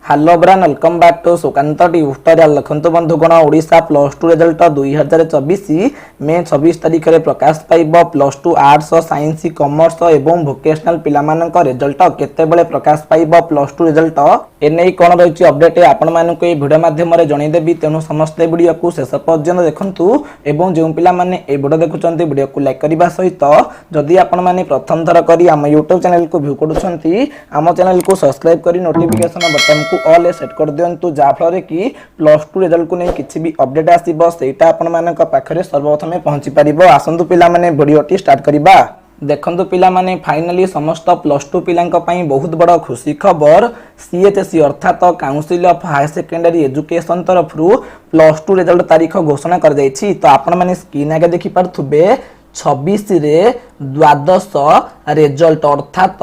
Hello ब्रान welcome back to Sukant tutorial. देखो बंधुगण ओडिशा प्लस टू रिजल्ट 2024 मे 26 तारिख में प्रकाश पाइब। Plus two arts science commerce एवं भोकेशनल पिलामानक रिजल्ट केतेबेले प्रकाश पाइब प्लस टू रिजल्ट एने कौन रही अपडेट आपण मानक भिडियो माध्यम जणदेवी। तेणु समस्ते वीडियो को शेष पर्यंत देखंतु एवं जो पिला माने ए वीडियो देखुछंती वीडियो को लाइक करबा सहित जदि आपण माने प्रथम थर करी हम यूट्यूब चैनल को व्यू करूछंती हम चैनल को सब्सक्राइब करी नोटिफिकेशन बटन ऑल सेट कर दियंतु जाफल कि प्लस टू रिजल्ट को नहीं किसी भी अपडेट आसीबो सेटा आपण मानक पाखरे सर्वप्रथमे पहुंची परिबो। आसंतु पिला माने वीडियोटी स्टार्ट करिबा। देखंतु पिला माने फाइनली समस्त प्लस टू पिलांक पई बहुत बड़ खुशी खबर सीएचएसई अर्थात council of higher secondary education तरफरु प्लस टू रिजल्ट तारीख घोषणा कर जायछि। तो आपण माने स्क्रीन आगे देखि पारथुबे 26 रे द्वादश रिजल्ट अर्थात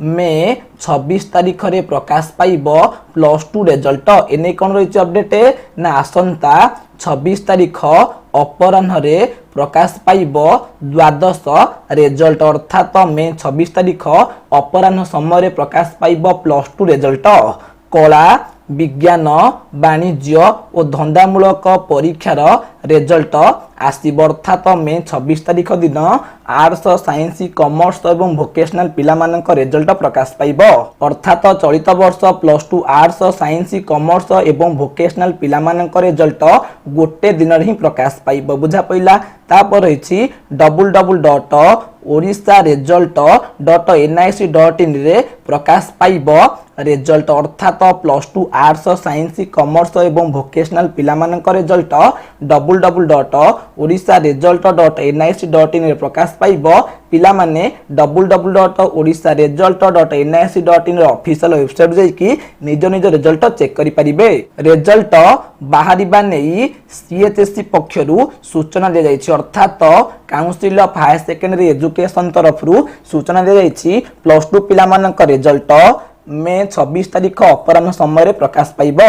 मे 26 तारीख रे प्रकाश पाइब प्लस टू रिजल्ट। एने कौन रही अपडेट ना आसंता 26 तारीख अपराह्न रे प्रकाश पाइब द्वादश रिजल्ट अर्थात मे 26 तारीख अपराह्न समय प्रकाश पाइब प्लस टू रिजल्ट। कला विज्ञान वाणिज्य और धंदामूलक परीक्षार रिजल्ट आसीब अर्थात मे 26 तारीख दिन आर्ट्स साइंस कॉमर्स एवं भोकेशनल पिलामानक रिजल्ट प्रकाश पाइब। अर्थात चलित वर्ष plus two arts science commerce एवं भोकेशनल पिलामानक रिजल्ट गोटे दिन ही प्रकाश पाइब। बुझा पइला। तापर रही www.orisharesult.nic.in रे प्रकाश पाइब रिजल्ट अर्थात plus two arts science commerce एवं भोकेशनल पिलामानक रिजल्ट www.orisharesult.nic.in रे प्रकाश पाइब। पिला माने www.orisharesult.nic.in रे ऑफिशियल वेबसाइट जाइकी निज निज रिजल्ट चेक करि परिबे। रिजल्ट बाहरिबा नेई सीएचएसई पक्षरु सूचना दे जाइछि अर्थात council of higher secondary education तरफरु सूचना दे जाइछि प्लस टू पिला मानक रिजल्ट मे 26 तारीख अपराह्न समय प्रकाश पाइब।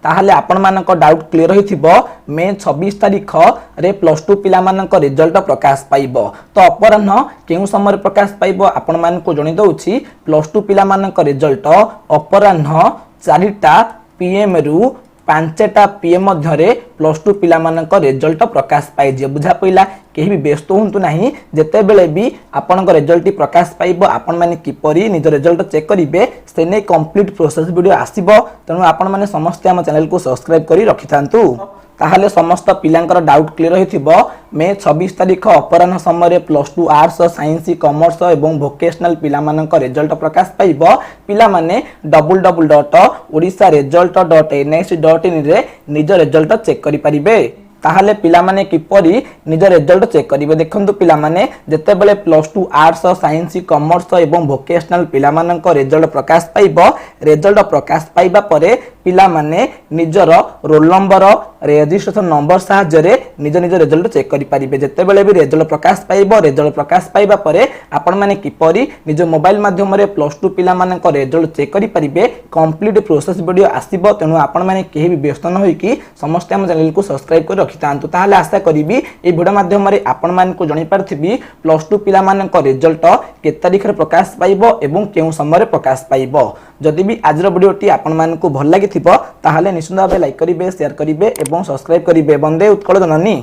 ताहले आपण मानक डाउट क्लियर होइथिबो मे 26 तारीख रे प्लस टू पिला मानक रिजल्ट प्रकाश पाइब। तो अपराह्न केउ समय प्रकाश पाइब आपण मानक जणि दउछि प्लस टू पिला मानक रिजल्ट अपराह्न 4टा पीएम रु 5टा पीएम मध्य प्लस टू पिला मानक रिजल्ट प्रकाश पाइजे। बुझा पइला। केही भी व्यस्त होंतु नाही जेते बेले भी आपनक रिजल्ट प्रकाश पाइबो आपण माने किपरि निज रिजल्ट चेक करिवे से नै कंप्लीट प्रोसेस वीडियो आसीबो। तेनु आपण माने समस्त हम चैनल को सब्सक्राइब करी रखिथांतु। ताहले समस्त पिलांकर डाउट क्लियर होइथिबो मे 26 तारीख अपराह्न समय plus two arts science commerce एवं भोकेशनल पिलामानक रिजल्ट प्रकाश पाइब। पिला माने www.orisharesult.nic.in रे निज रिजल्ट चेक करि परिबे। ताहले पिला माने किपरि निज रिजल्ट चेक करिवे। देखंतु पिला माने जेते बेले plus two arts science commerce एवं भोकेशनल पिला मानक रिजल्ट प्रकाश पाइब। रिजल्ट प्रकाश पाइबा परे पिला माने निजर रोल नंबर रजिस्ट्रेशन नंबर सहायरे निज निज रिजल्ट चेक करि परिबे। जेते बेले भी रिजल्ट प्रकाश पाइब रिजल्ट प्रकाश पाइबा परे आपण माने किपरि निज मोबाइल माध्यम रे प्लस टू पिला मानक रिजल्ट चेक करि परिबे कंप्लीट प्रोसेस वीडियो आसीबो। तेनु आपण माने केही भी व्यस्त न होई कि समस्त हम चैनल को सब्सक्राइब कर रखितांतु। ताहले आशा करिबी ए वीडियो माध्यम रे आपण मान को जणि पारथिबी प्लस टू पिला मानक रिजल्ट के तारिख रे प्रकाश पाइब एवं केउ समय रे प्रकाश पाइब। जदि भी आजर वीडियोटी आपण मान को भल लागिथिबो ताहले निश्चित भाबे लाइक करिवे शेयर करिवे एवं सब्सक्राइब करिवे। वंदे उत्कल जननी।